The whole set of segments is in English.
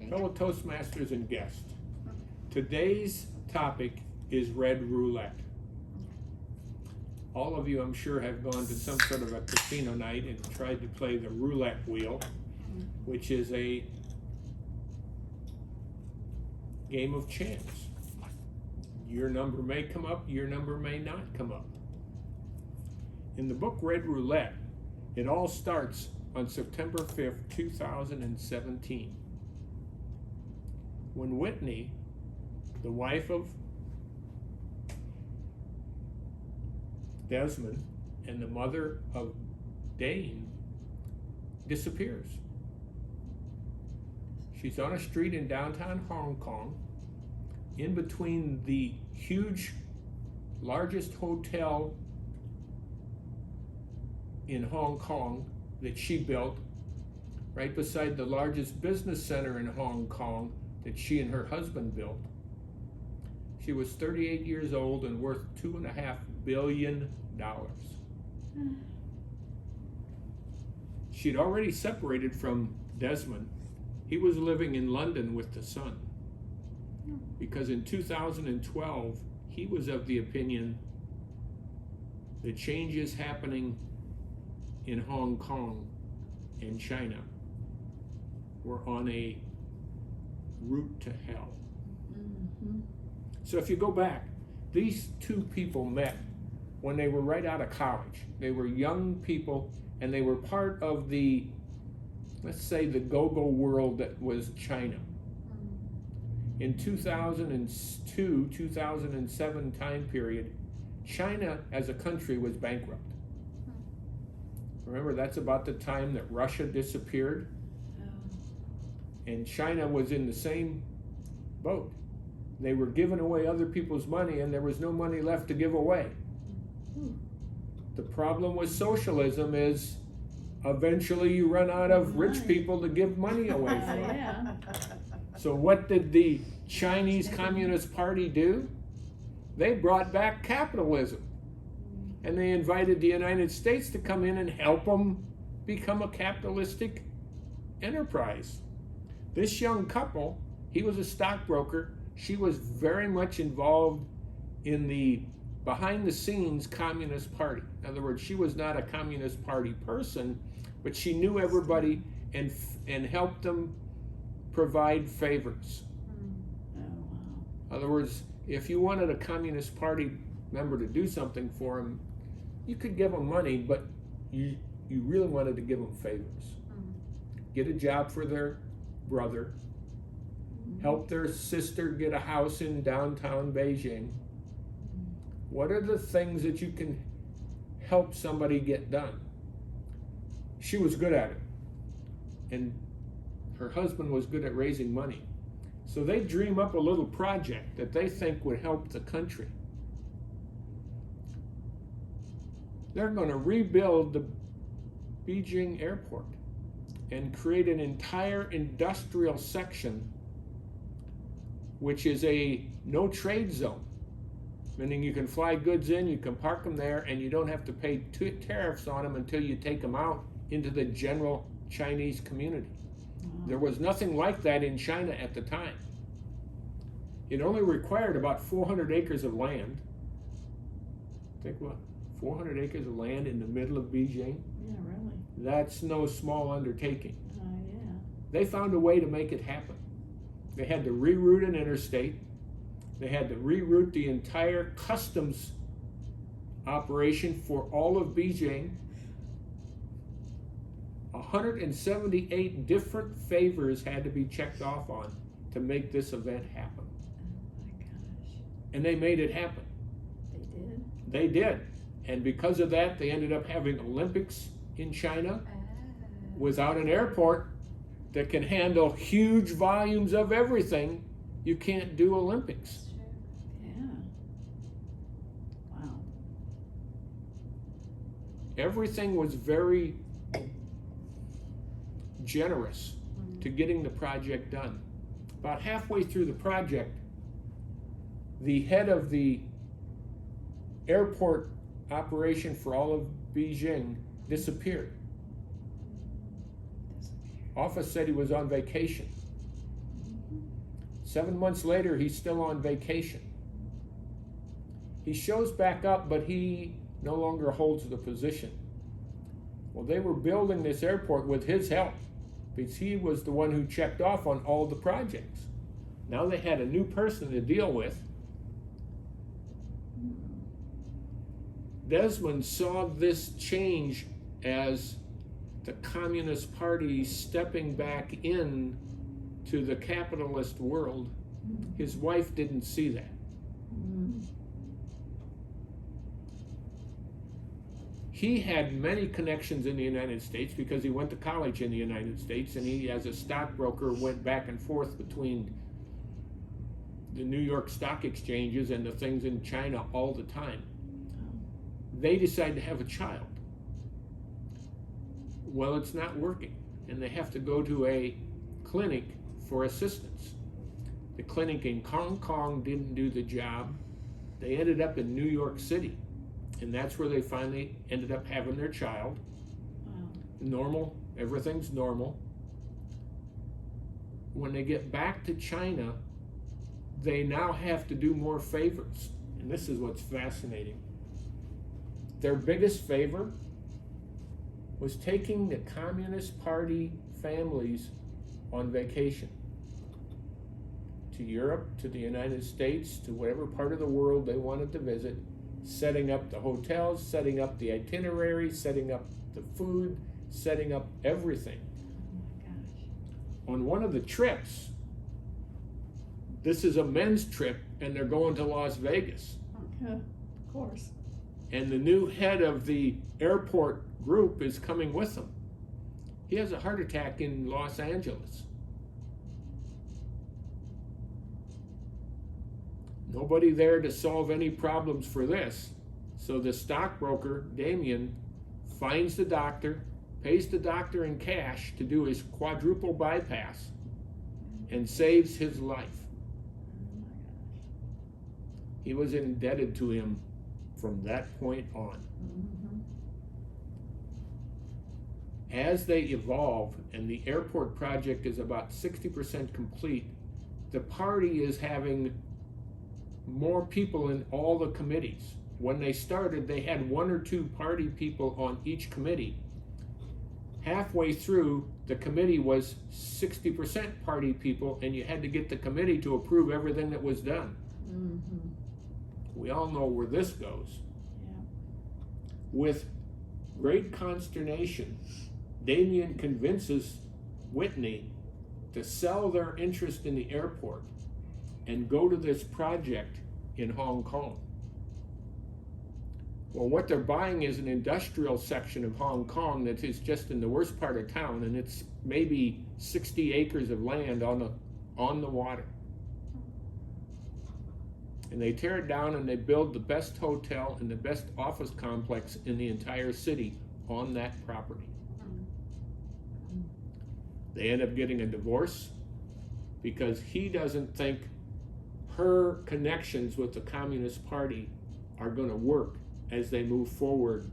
fellow Toastmasters and guests. Today's topic is red roulette. All of you, I'm sure, have gone to some sort of a casino night and tried to play the roulette wheel, which is a game of chance. Your number may come up, your number may not come up. In the book Red Roulette, it all starts on September 5th, 2017, when Whitney, the wife of Desmond and the mother of Dane, disappears. She's on a street in downtown Hong Kong, in between the huge, largest hotel in Hong Kong that she built, right beside the largest business center in Hong Kong that she and her husband built. She was 38 years old and worth $2.5 billion. She'd already separated from Desmond. He was living in London with the son, because in 2012, he was of the opinion the changes happening in Hong Kong and China were on a route to hell. So if you go back, these two people met when they were right out of college. They were young people, and they were part of the, let's say, the go-go world that was China. In 2002, 2007 time period, China as a country was bankrupt. Remember, that's about the time that Russia disappeared, and China was in the same boat. They were giving away other people's money, and there was no money left to give away. The problem with socialism is eventually you run out of rich people to give money away from. So what did the Chinese Communist Party do? They brought back capitalism, and they invited the United States to come in and help them become a capitalistic enterprise. This young couple, he was a stockbroker. She was very much involved in the behind-the-scenes Communist Party. In other words, she was not a Communist Party person, but she knew everybody and helped them provide favors. In other words, if you wanted a Communist Party member to do something for them, you could give them money, but you really wanted to give them favors. Get a job for their brother, help their sister get a house in downtown Beijing. What are the things that you can help somebody get done? She was good at it, and her husband was good at raising money. So they dream up a little project that they think would help the country. They're going to rebuild the Beijing airport and create an entire industrial section, which is a no trade zone, meaning you can fly goods in, you can park them there, and you don't have to pay tariffs on them until you take them out into the general Chinese community. There was nothing like that in China at the time. It only required about 400 acres of land. Think what? 400 acres of land in the middle of Beijing? Yeah, really. That's no small undertaking. Yeah. They found a way to make it happen. They had to reroute an interstate. They had to reroute the entire customs operation for all of Beijing. 178 different favors had to be checked off on to make this event happen. Oh my gosh. And they made it happen. They did? They did. And because of that, they ended up having Olympics in China. Without an airport that can handle huge volumes of everything, you can't do Olympics. Yeah. Wow. Everything was very generous to getting the project done. About halfway through the project, the head of the airport operation for all of Beijing disappeared. Office said he was on vacation. 7 months later, he's still on vacation. He shows back up, but he no longer holds the position. Well, they were building this airport with his help because he was the one who checked off on all the projects. Now they had a new person to deal with. Desmond saw this change as the Communist Party stepping back in to the capitalist world. His wife didn't see that. He had many connections in the United States because he went to college in the United States, and he, as a stockbroker, went back and forth between the New York stock exchanges and the things in China all the time. They decide to have a child. Well, it's not working, and they have to go to a clinic for assistance. The clinic in Hong Kong didn't do the job. They ended up in New York City, and that's where they finally ended up having their child. Wow. Normal, everything's normal. When they get back to China, they now have to do more favors, and this is what's fascinating. Their biggest favor was taking the Communist Party families on vacation to Europe, to the United States, to whatever part of the world they wanted to visit, setting up the hotels, setting up the itinerary, setting up the food, setting up everything. Oh my gosh. On one of the trips, this is a men's trip, and they're going to Las Vegas. Okay. Of course. And the new head of the airport group is coming with them. He has a heart attack in Los Angeles. Nobody there to solve any problems for this. So the stockbroker, Damien, finds the doctor, pays the doctor in cash to do his quadruple bypass, and saves his life. Oh my gosh. He was indebted to him from that point on. As they evolve, and the airport project is about 60% complete, the party is having more people in all the committees. When they started, they had 1 or 2 party people on each committee. Halfway through, the committee was 60% party people, and you had to get the committee to approve everything that was done. We all know where this goes. Yeah. With great consternation, Damien convinces Whitney to sell their interest in the airport and go to this project in Hong Kong. Well, what they're buying is an industrial section of Hong Kong that is just in the worst part of town, and it's maybe 60 acres of land on the water. And they tear it down and they build the best hotel and the best office complex in the entire city on that property. They end up getting a divorce because he doesn't think her connections with the Communist Party are going to work as they move forward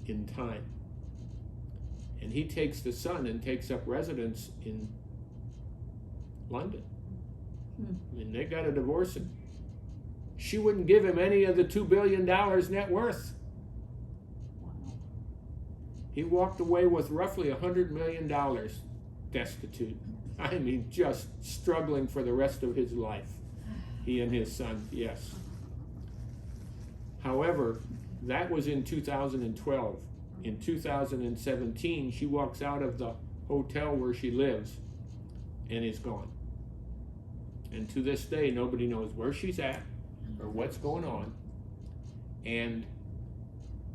in time. And he takes the son and takes up residence in London. And they got a divorce, and she wouldn't give him any of the $2 billion net worth. Wow. He walked away with roughly $100 million destitute. I mean, just struggling for the rest of his life. He and his son, yes. However, that was in 2012. In 2017, she walks out of the hotel where she lives and is gone. And to this day, nobody knows where she's at or what's going on. And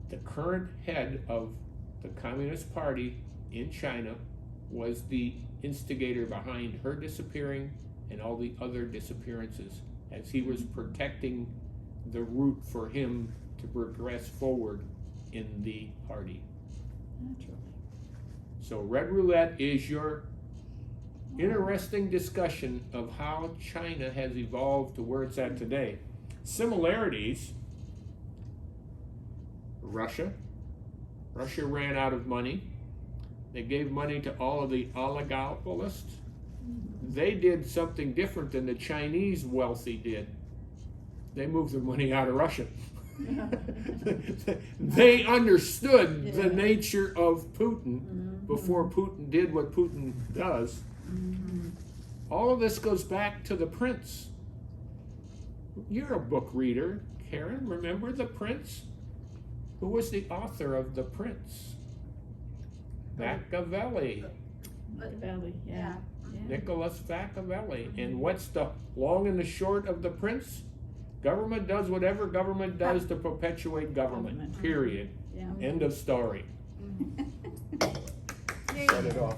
the current head of the Communist Party in China was the instigator behind her disappearing and all the other disappearances, as he was protecting the route for him to progress forward in the party. Naturally. So Red Roulette is your interesting discussion of how China has evolved to where it's at today. Similarities: Russia ran out of money. They gave money to all of the oligopolists, They did something different than the Chinese wealthy did. They moved their money out of Russia. They understood the nature of Putin before Putin did what Putin does. All of this goes back to the prince. You're a book reader, Karen. Remember the prince? Who was the author of The Prince? Machiavelli. Machiavelli, yeah. Nicholas Machiavelli. And what's the long and the short of The Prince? Government does whatever government does to perpetuate government. Period. Yeah. End of story. Shut it off.